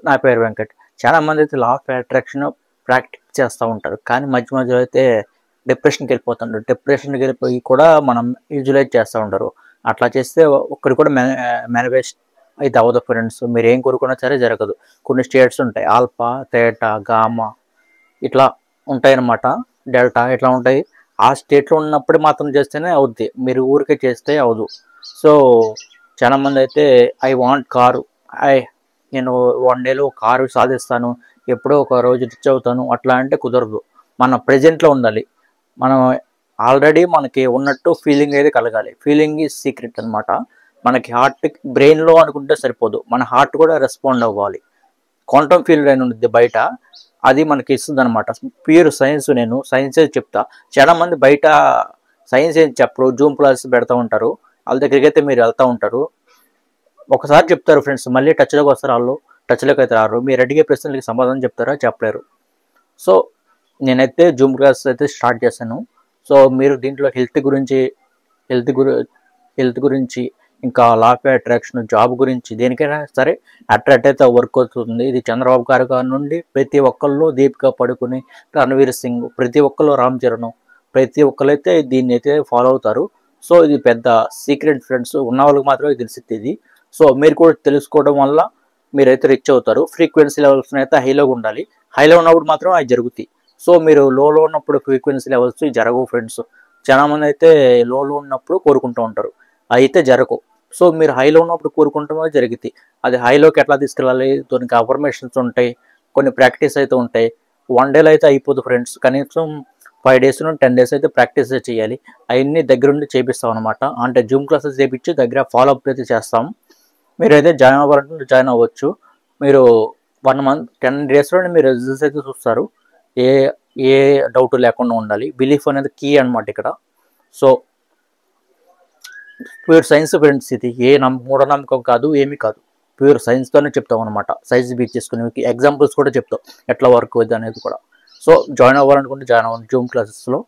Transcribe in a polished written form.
నా పేరు వెంకట్. చాలామంది అయితే లా ఆఫ్ అట్రాక్షన్ ప్రాక్టీస్ చేస్తూ ఉంటారు, కానీ మధ్య మధ్యలో అయితే డిప్రెషన్కి వెళ్ళిపోతుంటారు. డిప్రెషన్కి వెళ్ళిపోయి కూడా మనం విజువలైజ్ చేస్తూ ఉంటారు. అట్లా చేస్తే ఒక్కటి కూడా మేనిఫెస్ట్ అయితే అవ్వదు ఫ్రెండ్స్. మీరు ఏం కోరుకున్నా సరే జరగదు. కొన్ని స్టేట్స్ ఉంటాయి, ఆల్ఫా, థీటా, గామా ఇట్లా ఉంటాయన్నమాట, డెల్టా ఇట్లా ఉంటాయి. ఆ స్టేట్లో ఉన్నప్పుడు మాత్రం చేస్తేనే అవుద్ది, మీరు ఊరికే చేస్తే అవదు. సో చాలామంది అయితే ఐ వాంట్ కారు, నేను 1 డేలో కారు సాధిస్తాను, ఎప్పుడో ఒక రోజు రిచ్ అవుతాను అట్లా అంటే కుదరదు. మన ప్రజెంట్లో ఉండాలి. మనం ఆల్రెడీ మనకి ఉన్నట్టు ఫీలింగ్ అయితే కలగాలి. ఫీలింగ్ ఈజ్ సీక్రెట్ అనమాట. మనకి హార్ట్ బ్రెయిన్లో అనుకుంటే సరిపోదు, మన హార్ట్ కూడా రెస్పాండ్ అవ్వాలి. క్వాంటమ్ ఫీల్డ్ అని ఉంటుంది బయట, అది మనకి ఇస్తుంది అనమాట. ప్యూర్ సైన్స్, నేను సైన్సే చెప్తా. చాలామంది బయట సైన్స్ ఏం చెప్పరు, జూమ్ క్లాస్ పెడతా ఉంటారు. వాళ్ళ దగ్గరికి అయితే మీరు వెళ్తూ ఉంటారు, ఒకసారి చెప్తారు ఫ్రెండ్స్, మళ్ళీ టచ్లోకి వస్తారు. వాళ్ళు టచ్లోకి అయితే రారు. మీరు అడిగే ప్రశ్నలకి సమాధానం చెప్తారా? చెప్పలేరు. సో నేనైతే జూమ్ క్లాస్ అయితే స్టార్ట్ చేశాను. సో మీరు దీంట్లో హెల్త్ గురించి ఇంకా లా ఆఫ్ అట్రాక్షన్, జాబ్ గురించి దేనికైనా సరే అట్రాక్ట్ అయితే వర్క్ అవుతుంది. ఇది చంద్రబాబు గారి నుండి ప్రతి ఒక్కళ్ళు, దీపికా పడుకుని, రణవీర్ సింగ్, ప్రతి ఒక్కళ్ళు, రామ్ చరణ్, ప్రతి ఒక్కరైతే దీన్ని అయితే ఫాలో అవుతారు. సో ఇది పెద్ద సీక్రెట్ ఫ్రెండ్స్, ఉన్న వాళ్ళకి మాత్రమే తెలిసిద్ది ఇది. సో మీరు కూడా తెలుసుకోవడం వల్ల మీరైతే రిచ్ అవుతారు. ఫ్రీక్వెన్సీ లెవెల్స్ అయితే హైలో ఉండాలి. హైలో ఉన్నప్పుడు మాత్రం అవి జరుగుతాయి. సో మీరు లోలో ఉన్నప్పుడు ఫ్రీక్వెన్సీ లెవెల్స్ జరగవు ఫ్రెండ్స్. చాలామంది అయితే లోలో ఉన్నప్పుడు కోరుకుంటూ ఉంటారు, అయితే జరగవు. సో మీరు హైలో ఉన్నప్పుడు కోరుకుంటే జరుగుతాయి. అది హైలోకి ఎట్లా తీసుకెళ్ళాలి, దానికి అఫర్మేషన్స్ ఉంటాయి, కొన్ని ప్రాక్టీస్ అయితే ఉంటాయి. 1 డేలో అయితే అయిపోదు ఫ్రెండ్స్, కనీసం 5 డేస్ నుండి 10 డేస్ అయితే ప్రాక్టీస్ చేయాలి. అవన్నీ దగ్గరుండి చేపిస్తాం అనమాట. అంటే జూమ్ క్లాసెస్ చేపించి దగ్గర ఫాలోఅప్ అయితే చేస్తాం. మీరైతే జాయిన్ అవ్వాలంటే జాయిన్ అవ్వచ్చు. మీరు 1 మంత్ 10 డేస్లోనే మీరు రిజల్ట్స్ అయితే చూస్తారు. ఏ ఏ డౌట్ లేకుండా ఉండాలి. బిలీఫ్ అనేది కీ అనమాట ఇక్కడ. సో ప్యూర్ సైన్స్ ఫ్రెండ్స్, ఇది మూఢనమ్మకం కాదు, ఏమీ కాదు. ప్యూర్ సైన్స్తోనే చెప్తాం అనమాట. సైన్స్ బీచ్ చేసుకుని మీకు ఎగ్జాంపుల్స్ కూడా చెప్తాం ఎట్లా వర్క్ అవుతుంది అనేది కూడా. సో జాయిన్ అవ్వాలనుకుంటే జాయిన్ అవ్వండి జూమ్ క్లాసెస్లో.